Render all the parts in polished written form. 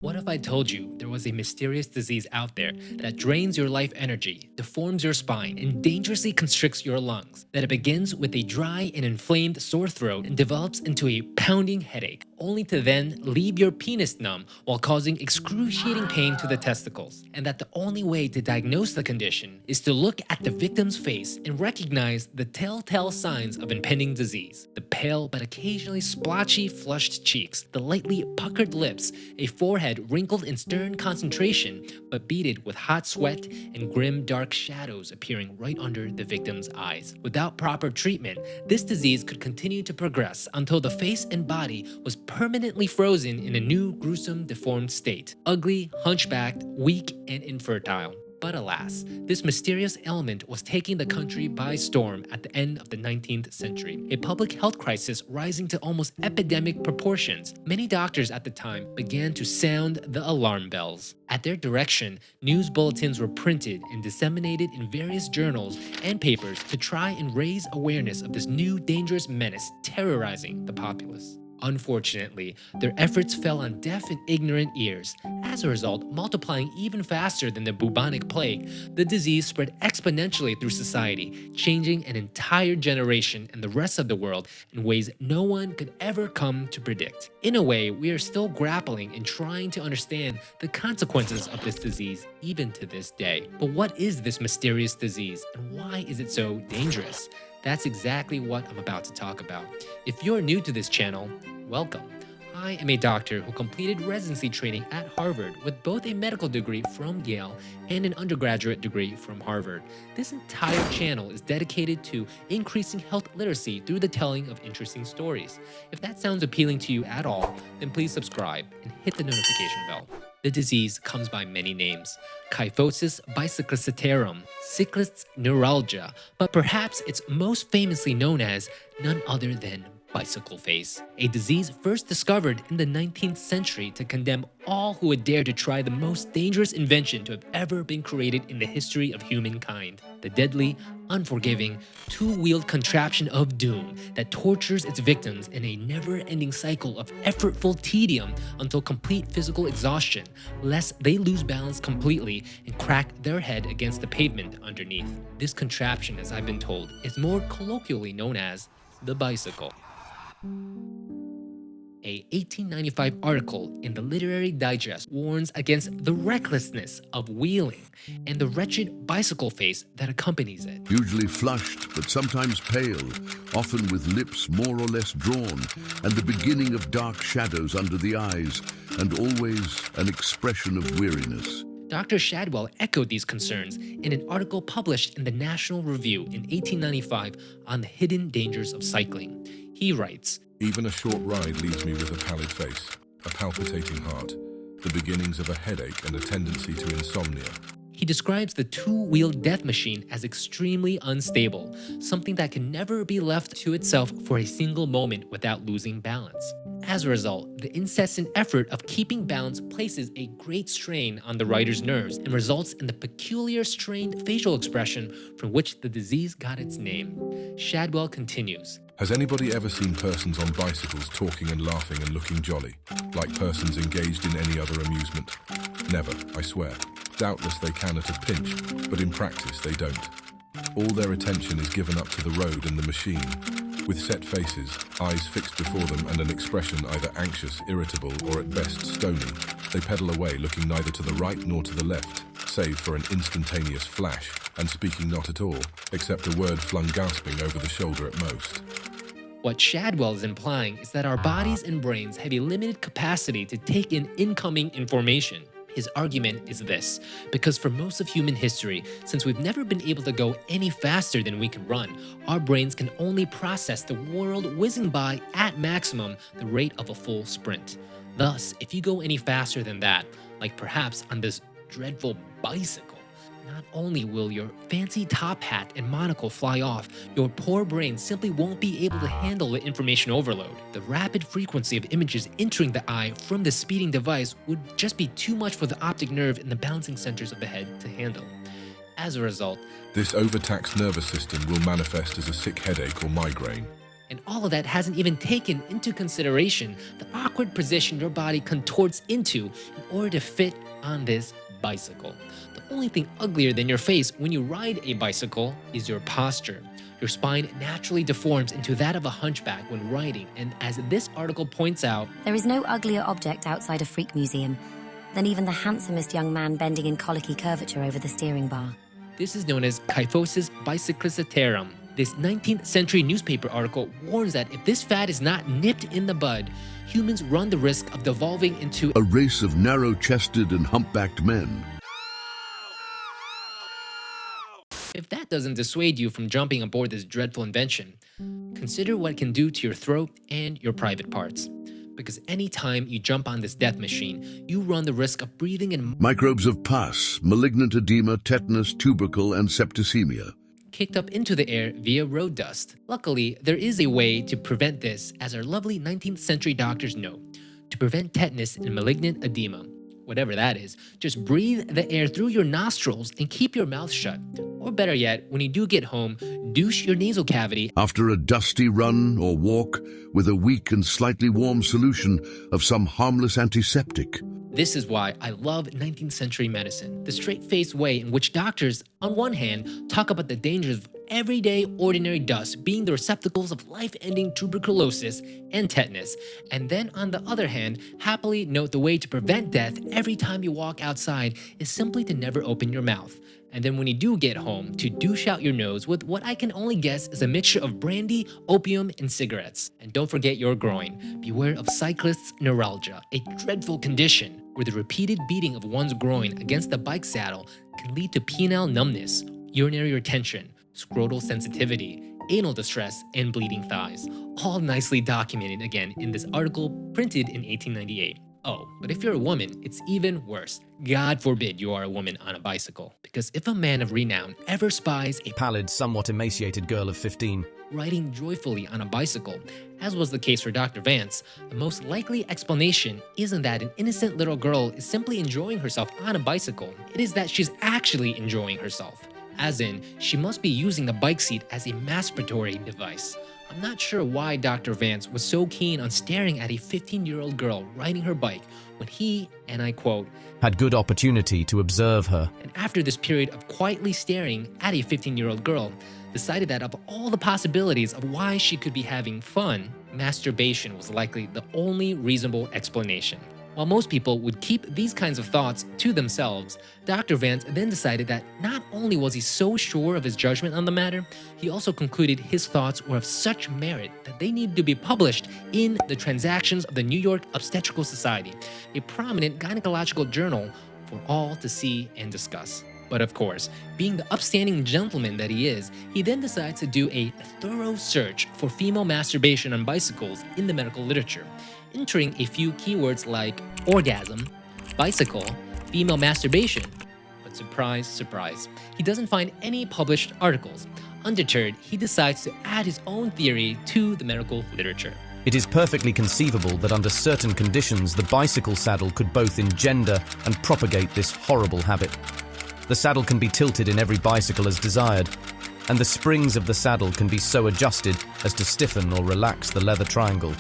What if I told you there was a mysterious disease out there that drains your life energy, deforms your spine, and dangerously constricts your lungs? That it begins with a dry and inflamed sore throat and develops into a pounding headache, only to then leave your penis numb while causing excruciating pain to the testicles. And that the only way to diagnose the condition is to look at the victim's face and recognize the telltale signs of impending disease. The pale but occasionally splotchy flushed cheeks, the lightly puckered lips, a forehead wrinkled in stern concentration, but beaded with hot sweat and grim dark shadows appearing right under the victim's eyes. Without proper treatment, this disease could continue to progress until the face and body was permanently frozen in a new gruesome deformed state, ugly, hunchbacked, weak, and infertile. But alas, this mysterious ailment was taking the country by storm at the end of the 19th century, a public health crisis rising to almost epidemic proportions. Many doctors at the time began to sound the alarm bells. At their direction, news bulletins were printed and disseminated in various journals and papers to try and raise awareness of this new dangerous menace terrorizing the populace. Unfortunately, their efforts fell on deaf and ignorant ears. As a result, multiplying even faster than the bubonic plague, the disease spread exponentially through society, changing an entire generation and the rest of the world in ways no one could ever come to predict. In a way, we are still grappling and trying to understand the consequences of this disease even to this day. But what is this mysterious disease and why is it so dangerous? That's exactly what I'm about to talk about. If you're new to this channel, welcome. I am a doctor who completed residency training at Harvard with both a medical degree from Yale and an undergraduate degree from Harvard. This entire channel is dedicated to increasing health literacy through the telling of interesting stories. If that sounds appealing to you at all, then please subscribe and hit the notification bell. The disease comes by many names: kyphosis, bicyclistarum, cyclist's neuralgia, but perhaps it's most famously known as none other than bicycle face, a disease first discovered in the 19th century to condemn all who would dare to try the most dangerous invention to have ever been created in the history of humankind: the deadly, unforgiving, two-wheeled contraption of doom that tortures its victims in a never-ending cycle of effortful tedium until complete physical exhaustion, lest they lose balance completely and crack their head against the pavement underneath. This contraption, as I've been told, is more colloquially known as the bicycle. A 1895 article in the Literary Digest warns against the recklessness of wheeling and the wretched bicycle face that accompanies it. Usually flushed, but sometimes pale, often with lips more or less drawn, and the beginning of dark shadows under the eyes, and always an expression of weariness. Dr. Shadwell echoed these concerns in an article published in the National Review in 1895 on the hidden dangers of cycling. He writes, "Even a short ride leaves me with a pallid face, a palpitating heart, the beginnings of a headache and a tendency to insomnia." He describes the two-wheeled death machine as extremely unstable, something that can never be left to itself for a single moment without losing balance. As a result, the incessant effort of keeping balance places a great strain on the rider's nerves and results in the peculiar strained facial expression from which the disease got its name. Shadwell continues, Has anybody ever seen persons on bicycles talking and laughing and looking jolly, like persons engaged in any other amusement? Never, I swear. Doubtless they can at a pinch, but in practice they don't. All their attention is given up to the road and the machine. With set faces, eyes fixed before them and an expression either anxious, irritable, or at best stony, they pedal away looking neither to the right nor to the left, save for an instantaneous flash, and speaking not at all, except a word flung gasping over the shoulder at most. What Shadwell is implying is that our bodies and brains have a limited capacity to take in incoming information. His argument is this: because for most of human history, since we've never been able to go any faster than we can run, our brains can only process the world whizzing by at maximum the rate of a full sprint. Thus, if you go any faster than that, like perhaps on this dreadful bicycle, not only will your fancy top hat and monocle fly off, your poor brain simply won't be able to handle the information overload. The rapid frequency of images entering the eye from the speeding device would just be too much for the optic nerve and the balancing centers of the head to handle. As a result, This overtaxed nervous system will manifest as a sick headache or migraine. And all of that hasn't even taken into consideration the awkward position your body contorts into in order to fit on this bicycle. The only thing uglier than your face when you ride a bicycle is your posture. Your spine naturally deforms into that of a hunchback when riding, and as this article points out, there is no uglier object outside a freak museum than even the handsomest young man bending in colicky curvature over the steering bar. This is known as kyphosis bicyclistarum. This 19th century newspaper article warns that if this fad is not nipped in the bud, humans run the risk of devolving into a race of narrow-chested and humpbacked men. If that doesn't dissuade you from jumping aboard this dreadful invention, consider what it can do to your throat and your private parts. Because anytime you jump on this death machine, you run the risk of breathing in microbes of pus, malignant edema, tetanus, tubercle, and septicemia kicked up into the air via road dust. Luckily, there is a way to prevent this, as our lovely 19th century doctors know. To prevent tetanus and malignant edema, whatever that is, just breathe the air through your nostrils and keep your mouth shut. Or better yet, when you do get home, douche your nasal cavity after a dusty run or walk with a weak and slightly warm solution of some harmless antiseptic. This is why I love 19th century medicine, the straight-faced way in which doctors, on one hand, talk about the dangers of everyday ordinary dust being the receptacles of life-ending tuberculosis and tetanus, and then on the other hand, happily note the way to prevent death every time you walk outside is simply to never open your mouth. And then when you do get home, to douche out your nose with what I can only guess is a mixture of brandy, opium, and cigarettes. And don't forget your groin. Beware of cyclist's neuralgia, a dreadful condition where the repeated beating of one's groin against the bike saddle can lead to penile numbness, urinary retention, scrotal sensitivity, anal distress, and bleeding thighs. All nicely documented again in this article printed in 1898. Oh, but if you're a woman, it's even worse. God forbid you are a woman on a bicycle. Because if a man of renown ever spies a pallid, somewhat emaciated girl of 15 riding joyfully on a bicycle, as was the case for Dr. Vance, the most likely explanation isn't that an innocent little girl is simply enjoying herself on a bicycle. It is that she's actually enjoying herself. As in, she must be using the bike seat as a masturbatory device. I'm not sure why Dr. Vance was so keen on staring at a 15-year-old girl riding her bike when he, and I quote, had good opportunity to observe her. And after this period of quietly staring at a 15-year-old girl, decided that of all the possibilities of why she could be having fun, masturbation was likely the only reasonable explanation. While most people would keep these kinds of thoughts to themselves, Dr. Vance then decided that not only was he so sure of his judgment on the matter, he also concluded his thoughts were of such merit that they needed to be published in the Transactions of the New York Obstetrical Society, a prominent gynecological journal for all to see and discuss. But of course, being the upstanding gentleman that he is, he then decides to do a thorough search for female masturbation on bicycles in the medical literature, entering a few keywords like orgasm, bicycle, female masturbation. But surprise, surprise, he doesn't find any published articles. Undeterred, he decides to add his own theory to the medical literature. It is perfectly conceivable that under certain conditions the bicycle saddle could both engender and propagate this horrible habit. The saddle can be tilted in every bicycle as desired, and the springs of the saddle can be so adjusted as to stiffen or relax the leather triangle.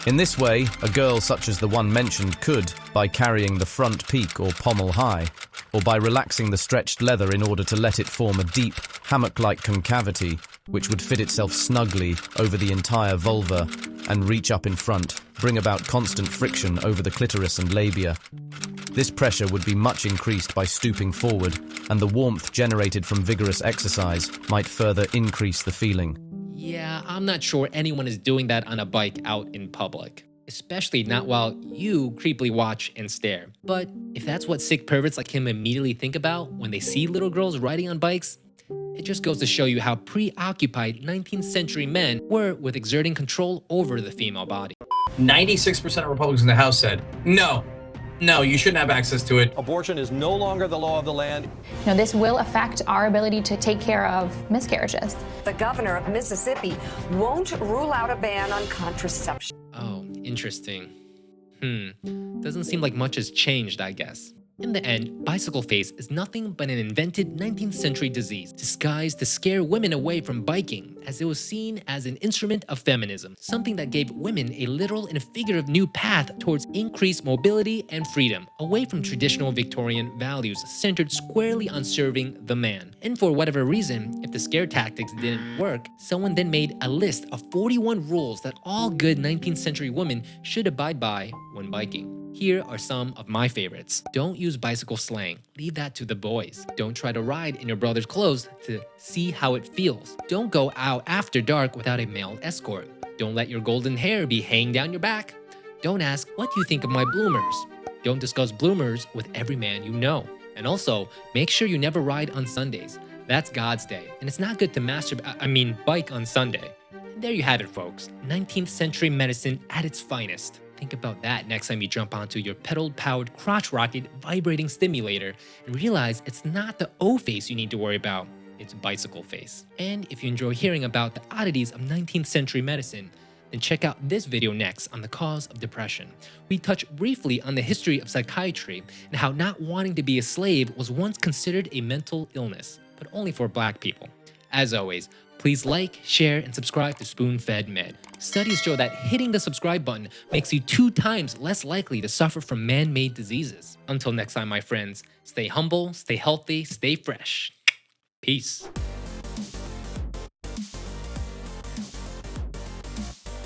In this way, a girl such as the one mentioned could, by carrying the front peak or pommel high, or by relaxing the stretched leather in order to let it form a deep, hammock-like concavity, which would fit itself snugly over the entire vulva and reach up in front, bring about constant friction over the clitoris and labia. This pressure would be much increased by stooping forward, and the warmth generated from vigorous exercise might further increase the feeling. Yeah, I'm not sure anyone is doing that on a bike out in public. Especially not while you creepily watch and stare. But if that's what sick perverts like him immediately think about when they see little girls riding on bikes, it just goes to show you how preoccupied 19th century men were with exerting control over the female body. 96% of Republicans in the House said, no, you shouldn't have access to it. Abortion is no longer the law of the land. This will affect our ability to take care of miscarriages. The governor of Mississippi won't rule out a ban on contraception. Oh, interesting. Doesn't seem like much has changed, I guess. In the end, bicycle face is nothing but an invented 19th century disease disguised to scare women away from biking, as it was seen as an instrument of feminism, something that gave women a literal and figurative new path towards increased mobility and freedom, away from traditional Victorian values centered squarely on serving the man. And for whatever reason, if the scare tactics didn't work, someone then made a list of 41 rules that all good 19th century women should abide by when biking. Here are some of my favorites. Don't use bicycle slang. Leave that to the boys. Don't try to ride in your brother's clothes to see how it feels. Don't go out after dark without a male escort. Don't let your golden hair be hanging down your back. Don't ask, what do you think of my bloomers? Don't discuss bloomers with every man you know. And also, make sure you never ride on Sundays. That's God's day, and it's not good to bike on Sunday. And there you have it, folks. 19th century medicine at its finest. Think about that next time you jump onto your pedal-powered crotch rocket vibrating stimulator and realize it's not the O face you need to worry about, it's bicycle face. And if you enjoy hearing about the oddities of 19th century medicine, then check out this video next on the cause of depression. We touch briefly on the history of psychiatry and how not wanting to be a slave was once considered a mental illness, but only for Black people. As always, please like, share, and subscribe to Spoon-Fed Med. Studies show that hitting the subscribe button makes you 2 times less likely to suffer from man-made diseases. Until next time, my friends, stay humble, stay healthy, stay fresh. Peace.